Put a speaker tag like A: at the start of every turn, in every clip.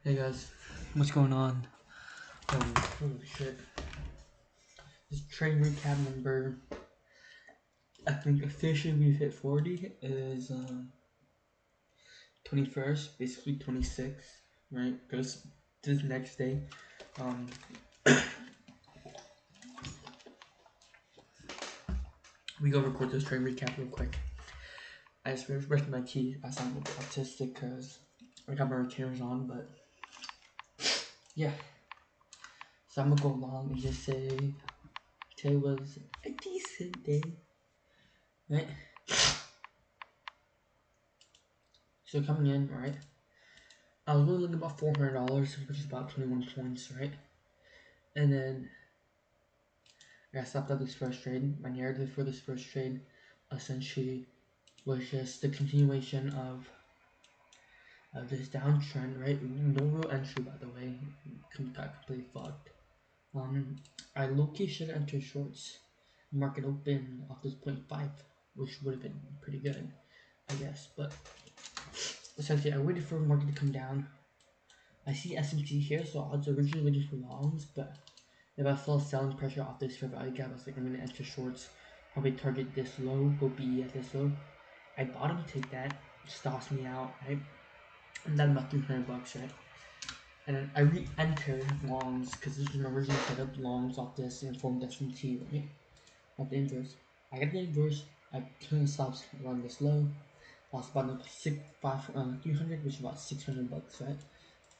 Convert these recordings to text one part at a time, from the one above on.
A: Hey guys, what's going on? Holy shit. This train recap number, I think officially we've hit 40, is 21st, basically 26, right? Goes to the next day. We go record this train recap real quick. I just brushed my teeth. I sound a bit autistic because I got my retainers on, but yeah. So I'm gonna go along and just say today was a decent day, right? So coming in, right? I was really looking about $400, which is about 21 points, right? And then I got stopped at this first trade. My narrative for this first trade essentially was just the continuation of this downtrend, right? No real entry, by the way. Got completely fucked. I low-key should enter shorts. Market open off this 0.5, which would have been pretty good, I guess. But essentially, I waited for the market to come down. I see S&P here, so I was originally waiting for longs, but if I saw selling pressure off this fair value gap, I was like, I'm gonna enter shorts, probably target this low, go BE at this low. I bottom take that, stops me out, right? And then about 300 bucks, right? And then I re-enter longs, because this was my original setup, longs off this and formed S&T, right? At the inverse. I get the inverse, I turn the stops around this low, lost about 300, which is about 600 bucks, right?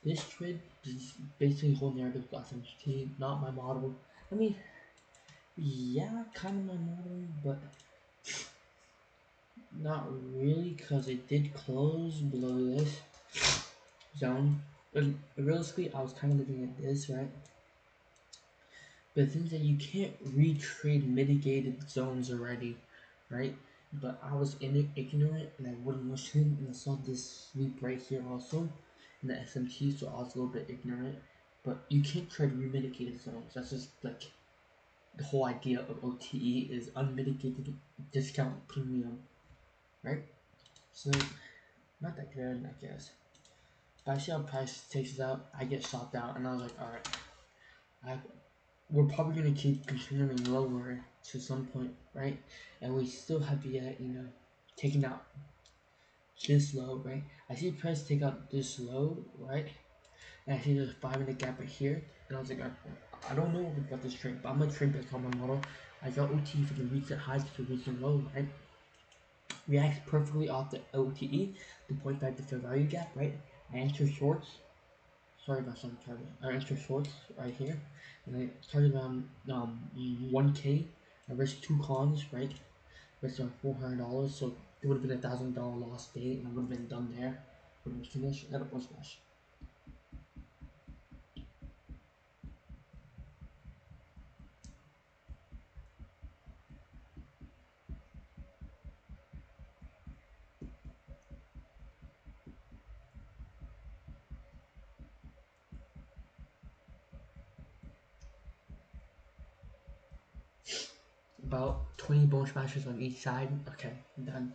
A: This trade is basically whole narrative of S&T, not my model. I mean, yeah, kind of my model, but not really, because it did close below this zone. But realistically, I was kind of looking at this, right? But the thing is that you can't retrade mitigated zones already, right? But I was ignorant and I wouldn't listen, and I saw this sweep right here also in the SMT, so I was a little bit ignorant. But you can't trade remitigated zones. That's just like the whole idea of OTE is unmitigated discount premium, right? So not that good, I guess. But I see how price takes it out. I get stopped out, and I was like, all right, we're probably gonna keep continuing lower to some point, right? And we still have yet, taking out this low, right? I see price take out this low, right? And I see there's a 5-minute gap right here, and I was like, I don't know about this trade, but I'm gonna trade based on my model. I got OTE for the recent high to the recent low, right? Reacts perfectly off the OTE, the 0.5 to fair value gap, right? I enter shorts. Sorry about some target. I enter shorts right here, and I target around 1K. I risk 2 cons, right? Risk around $400, so it would have been $1,000 loss day, and I would have been done there. Would have been finished. That was smash. About 20 bone smashes on each side. Okay, done.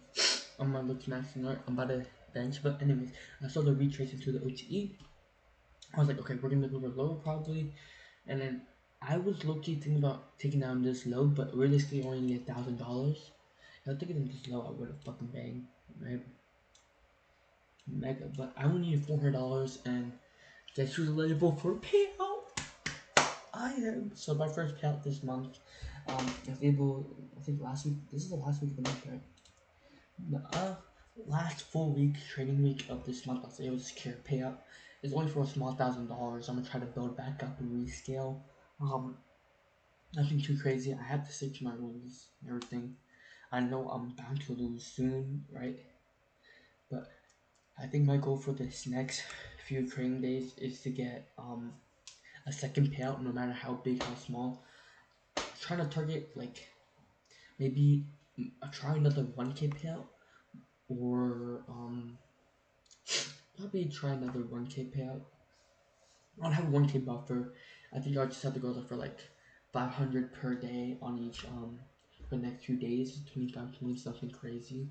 A: I'm not looking at it. I'm about to bench, but anyways, I saw the retrace into the OTE. I was like, okay, we're gonna go lower probably, and then I was low-key thinking about taking down this low, but realistically only need $1,000. If I took it in this low, I would have fucking banged, right? Mega, but I only need $400, and guess who's eligible for payout? I am. So my first payout this month, I was able, I think last week, this is the last week of the month, right? Last full week, trading week of this month, I was able to secure a payout. It's only for a small $1,000. I'm gonna try to build back up and rescale. Nothing too crazy. I have to stick to my rules and everything. I know I'm bound to lose soon, right? But I think my goal for this next few trading days is to get a second payout, no matter how big, how small. I'm trying to target like maybe try another 1K payout, or probably try another 1K payout. I don't have a 1K buffer. I think I just have to go there for like 500 per day on each for the next few days, 25 points, nothing crazy.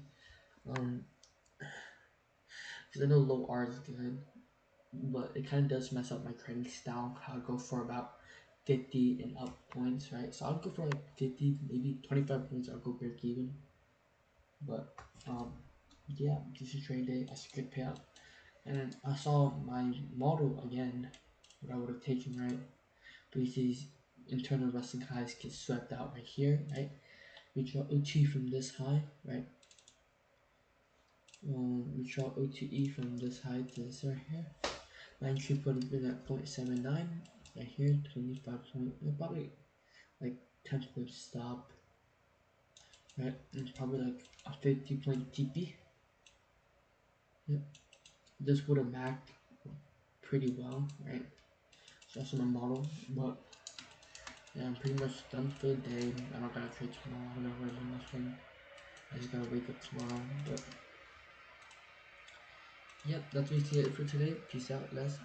A: Because I know low R is good. but it kind of does mess up my trading style. I'll go for about 50 and up points, right? So I'll go for like 50, maybe 25 points. I'll go break even. But yeah, this is trade day. That's a good payout. And then I saw my model again, what I would have taken, right? Because these internal wrestling highs get swept out right here, right? We draw OT from this high, right? We draw OTE from this high to this right here. My entry put have been at 0.79, right here, 25 point, probably like 10 point stop, right? And probably like a 50 point TP. Yep. This would have macked pretty well, right? So that's my model, but yeah, I'm pretty much done for the day. I don't gotta trade tomorrow, I don't gotta worry about nothing. I just gotta wake up tomorrow, but yep, that's basically it for today. Peace out, guys.